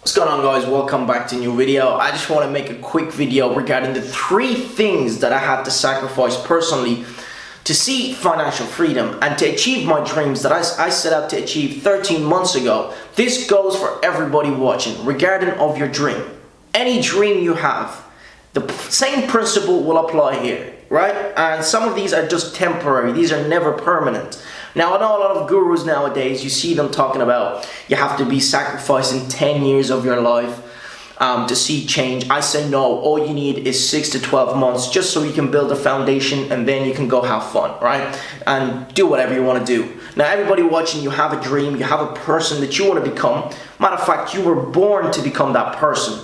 What's going on, guys? Welcome back to a new video. I just want to make a quick video regarding the 3 things that I had to sacrifice personally to see financial freedom and to achieve my dreams that I set out to achieve 13 months ago. This goes for everybody watching, regarding of your dream. Any dream you have, the same principle will apply here, right? And some of these are just temporary. These are never permanent. Now, I know a lot of gurus nowadays, you see them talking about you have to be sacrificing 10 years of your life to see change. I say no, all you need is 6 to 12 months just so you can build a foundation and then you can go have fun, right? And do whatever you want to do. Now, everybody watching, you have a dream, you have a person that you want to become. Matter of fact, you were born to become that person.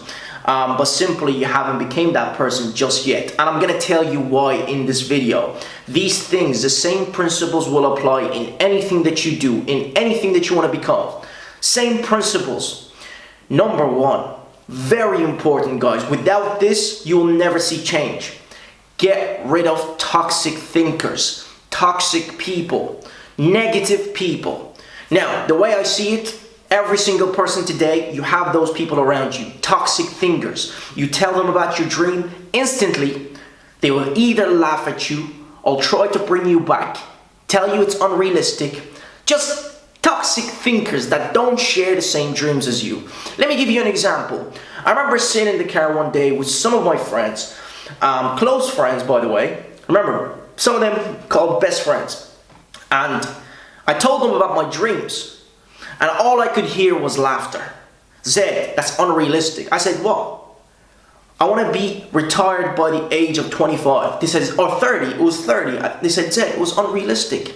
But simply you haven't become that person just yet. And I'm going to tell you why in this video. These things, the same principles will apply in anything that you do, in anything that you want to become. Same principles. Number 1, very important, guys. Without this, you will never see change. Get rid of toxic thinkers, toxic people, negative people. Now, the way I see it, every single person today, you have those people around you, toxic thinkers. You tell them about your dream, instantly, they will either laugh at you or try to bring you back, tell you it's unrealistic. Just toxic thinkers that don't share the same dreams as you. Let me give you an example. I remember sitting in the car one day with some of my friends, close friends, by the way. Remember, some of them called best friends. And I told them about my dreams. And all I could hear was laughter. Zed, that's unrealistic. I said, what? I want to be retired by the age of 25. They said, or 30. It was 30. They said, Zed, it was unrealistic.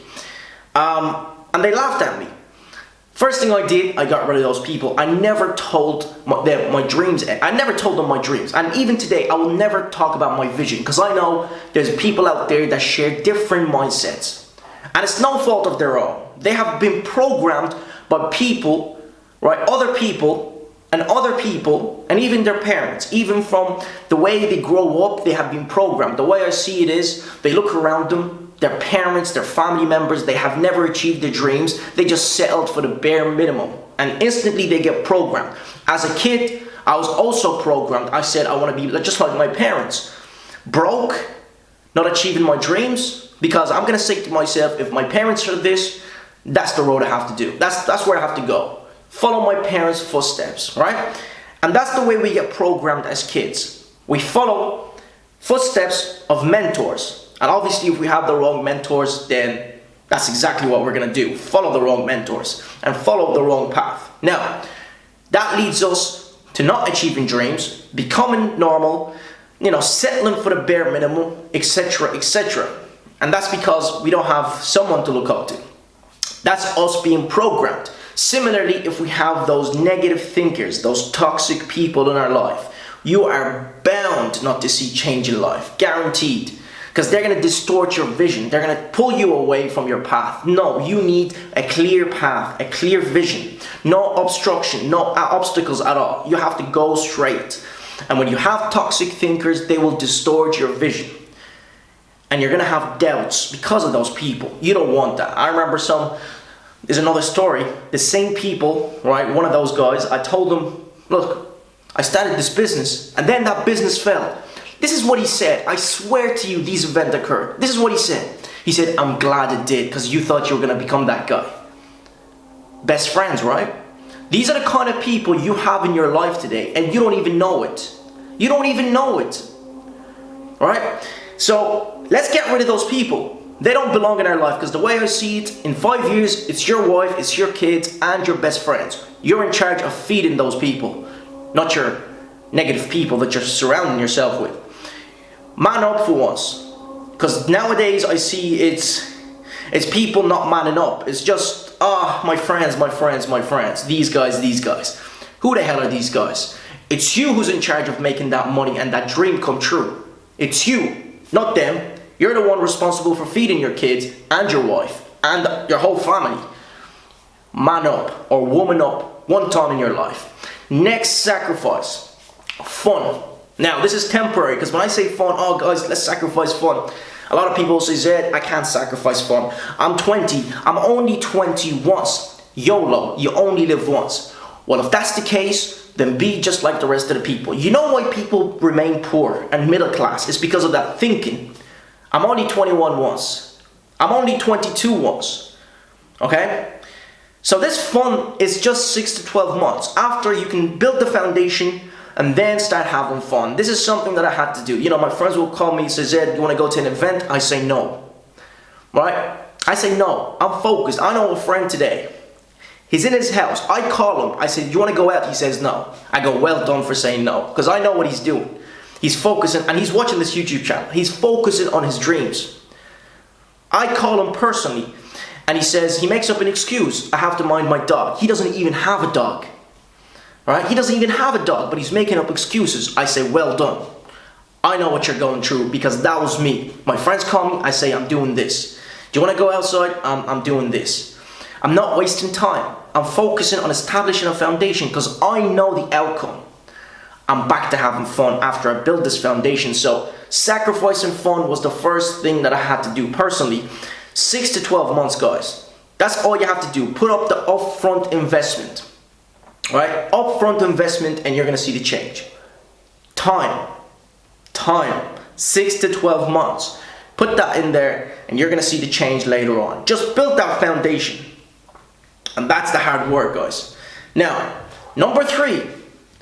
And they laughed at me. First thing I did, I got rid of those people. I never told them my dreams. I never told them my dreams. And even today, I will never talk about my vision. Because I know there's people out there that share different mindsets. And it's no fault of their own. They have been programmed by people, right, other people, and even their parents. Even from the way they grow up, they have been programmed. The way I see it is, they look around them, their parents, their family members, they have never achieved their dreams. They just settled for the bare minimum. And instantly they get programmed. As a kid, I was also programmed. I said I want to be just like my parents. Broke, not achieving my dreams, because I'm going to say to myself, if my parents are this, that's the road I have to do. That's where I have to go. Follow my parents' footsteps, right? And that's the way we get programmed as kids. We follow footsteps of mentors. And obviously if we have the wrong mentors, then that's exactly what we're going to do. Follow the wrong mentors and follow the wrong path. Now, that leads us to not achieving dreams, becoming normal, settling for the bare minimum, etc., etc. And that's because we don't have someone to look up to. That's us being programmed. Similarly, if we have those negative thinkers, those toxic people in our life, you are bound not to see change in life, guaranteed. Because they're going to distort your vision. They're going to pull you away from your path. No, you need a clear path, a clear vision. No obstruction, no obstacles at all. You have to go straight. And when you have toxic thinkers, they will distort your vision. And you're going to have doubts because of those people. You don't want that. I remember there's another story. The same people, right, one of those guys, I told them, look, I started this business, and then that business fell. This is what he said. I swear to you, these events occurred. This is what he said. He said, I'm glad it did, because you thought you were going to become that guy. Best friends, right? These are the kind of people you have in your life today, and you don't even know it. You don't even know it. Right? So let's get rid of those people. They don't belong in our life, because the way I see it, in 5 years, it's your wife, it's your kids, and your best friends. You're in charge of feeding those people, not your negative people that you're surrounding yourself with. Man up for once, because nowadays I see it's people not manning up. It's just, my friends, these guys. Who the hell are these guys? It's you who's in charge of making that money and that dream come true. It's you, not them. You're the one responsible for feeding your kids and your wife and your whole family. Man up or woman up one time in your life. Next sacrifice, fun. Now this is temporary, because when I say fun, oh guys, let's sacrifice fun. A lot of people say, Zed, I can't sacrifice fun. I'm 20, I'm only 20 once. YOLO, you only live once. Well, if that's the case, then be just like the rest of the people. You know why people remain poor and middle class? It's because of that thinking. I'm only 21 once. I'm only 22 once. Okay? So this fun is just 6 to 12 months. After you can build the foundation and then start having fun. This is something that I had to do. You know, my friends will call me and say, Zed, you want to go to an event? I say no. Right? I say no. I'm focused. I know a friend today. He's in his house. I call him. I say, you want to go out? He says no. I go, well done for saying no. Because I know what he's doing. He's focusing, and he's watching this YouTube channel. He's focusing on his dreams. I call him personally, and he says, he makes up an excuse. I have to mind my dog. He doesn't even have a dog. Right? He doesn't even have a dog, but he's making up excuses. I say, well done. I know what you're going through, because that was me. My friends call me, I say, I'm doing this. Do you want to go outside? I'm doing this. I'm not wasting time. I'm focusing on establishing a foundation because I know the outcome. I'm back to having fun after I built this foundation. So sacrificing fun was the first thing that I had to do personally. 6 to 12 months, guys. That's all you have to do. Put up the upfront investment. Right? Upfront investment, and you're going to see the change. Time. 6 to 12 months. Put that in there, and you're going to see the change later on. Just build that foundation. And that's the hard work, guys. Now, number 3,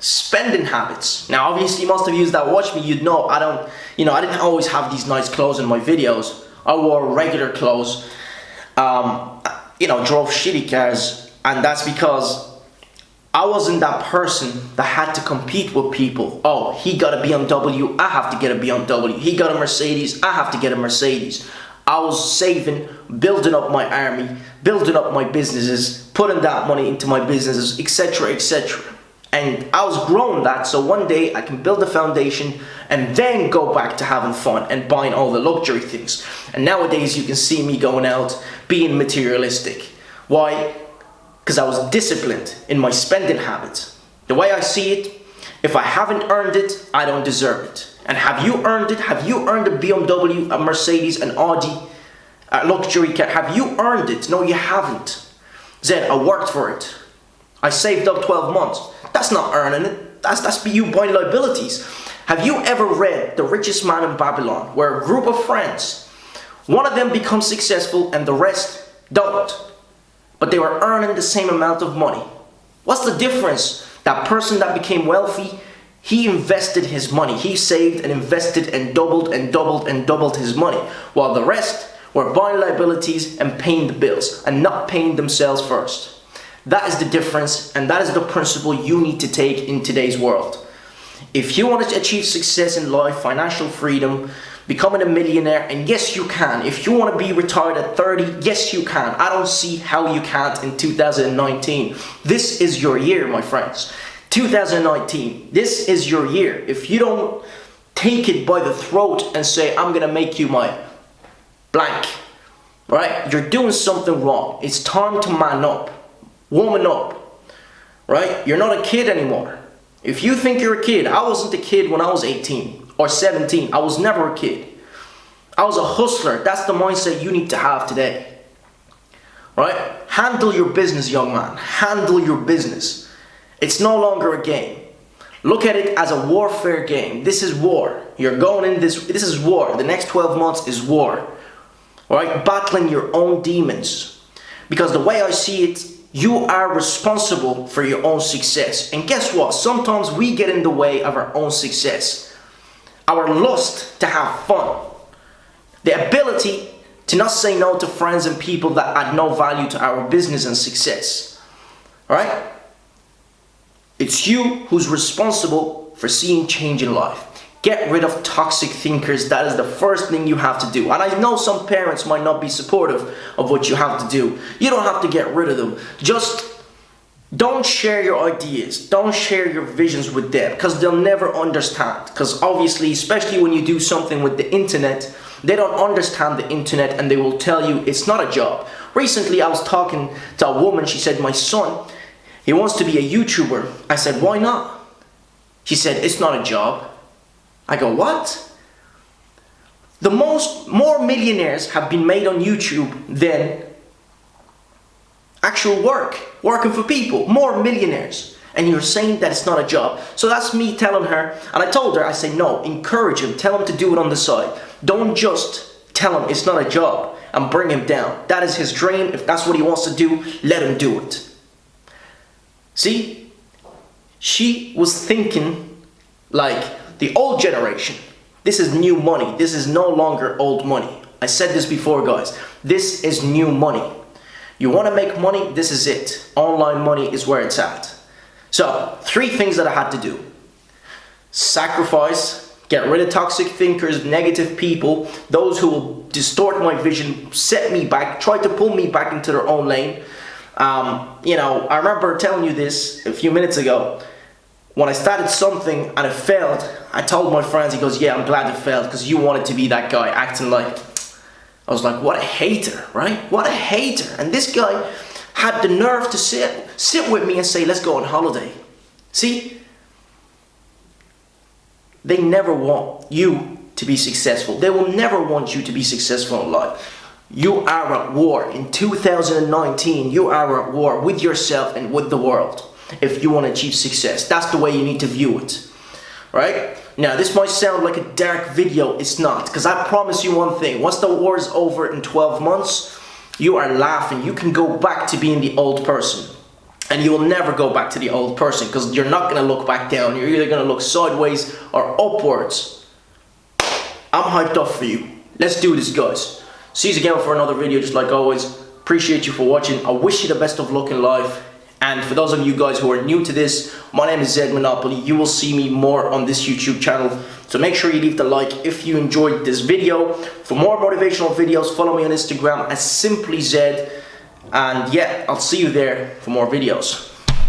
spending habits. Now, obviously, most of you that watch me, you'd know I didn't always have these nice clothes in my videos. I wore regular clothes, drove shitty cars, and that's because I wasn't that person that had to compete with people. Oh, he got a BMW, I have to get a BMW. He got a Mercedes, I have to get a Mercedes. I was saving, building up my army, building up my businesses, putting that money into my businesses, etc., etc. And I was growing that, so one day I can build a foundation and then go back to having fun and buying all the luxury things. And nowadays you can see me going out, being materialistic. Why? Because I was disciplined in my spending habits. The way I see it, if I haven't earned it, I don't deserve it. And have you earned it? Have you earned a BMW, a Mercedes, an Audi, a luxury car? Have you earned it? No, you haven't. Zed, I worked for it. I saved up 12 months. That's not earning it. That's you buying liabilities. Have you ever read The Richest Man in Babylon, where a group of friends, one of them becomes successful and the rest don't? But they were earning the same amount of money. What's the difference? That person that became wealthy, he invested his money. He saved and invested and doubled and doubled and doubled his money. While the rest were buying liabilities and paying the bills and not paying themselves first. That is the difference, and that is the principle you need to take in today's world. If you want to achieve success in life, financial freedom, becoming a millionaire, and yes you can. If you want to be retired at 30, yes you can. I don't see how you can't in 2019. This is your year, my friends. 2019, this is your year. If you don't take it by the throat and say, I'm gonna make you my blank, right? You're doing something wrong. It's time to man up, woman up, right? You're not a kid anymore. If you think you're a kid, I wasn't a kid when I was 18 or 17. I was never a kid. I was a hustler. That's the mindset you need to have today, right? Handle your business, young man. Handle your business. It's no longer a game. Look at it as a warfare game. This is war. You're going in this is war. The next 12 months is war. Right? Battling your own demons. Because the way I see it, you are responsible for your own success. And guess what? Sometimes we get in the way of our own success. Our lust to have fun. The ability to not say no to friends and people that add no value to our business and success. Right? It's you who's responsible for seeing change in life. Get rid of toxic thinkers. That is the first thing you have to do. And I know some parents might not be supportive of what you have to do. You don't have to get rid of them. Just don't share your ideas. Don't share your visions with them, because they'll never understand. Because obviously, especially when you do something with the internet, they don't understand the internet and they will tell you it's not a job. Recently, I was talking to a woman. She said, my son, he wants to be a YouTuber. I said, why not? She said, it's not a job. I go, what? More millionaires have been made on YouTube than actual work, working for people. More millionaires. and you're saying that it's not a job. So that's me telling her, and I told her, I say, no, encourage him, tell him to do it on the side. Don't just tell him it's not a job and bring him down. That is his dream. If that's what he wants to do, let him do it. See, she was thinking like the old generation. This is new money. This is no longer old money. I said this before, guys. This is new money. You want to make money? This is it. Online money is where it's at. So, 3 things that I had to do. Sacrifice, get rid of toxic thinkers, negative people, those who will distort my vision, set me back, try to pull me back into their own lane. You know, I remember telling you this a few minutes ago. When I started something and it failed, I told my friends, he goes, yeah, I'm glad it failed because you wanted to be that guy acting like... I was like, what a hater, right? What a hater. And this guy had the nerve to sit with me and say, let's go on holiday. See? They never want you to be successful. They will never want you to be successful in life. You are at war. In 2019, you are at war with yourself and with the world. If you want to achieve success, that's the way you need to view it, right? Now, this might sound like a dark video. It's not, because I promise you one thing. Once the war is over in 12 months, you are laughing. You can go back to being the old person. And you will never go back to the old person because you're not going to look back down. You're either going to look sideways or upwards. I'm hyped up for you. Let's do this, guys. See you again for another video, just like always. Appreciate you for watching. I wish you the best of luck in life. And for those of you guys who are new to this, my name is Zed Monopoly. You will see me more on this YouTube channel. So make sure you leave the like if you enjoyed this video. For more motivational videos, follow me on Instagram as Simply Zed. And yeah, I'll see you there for more videos.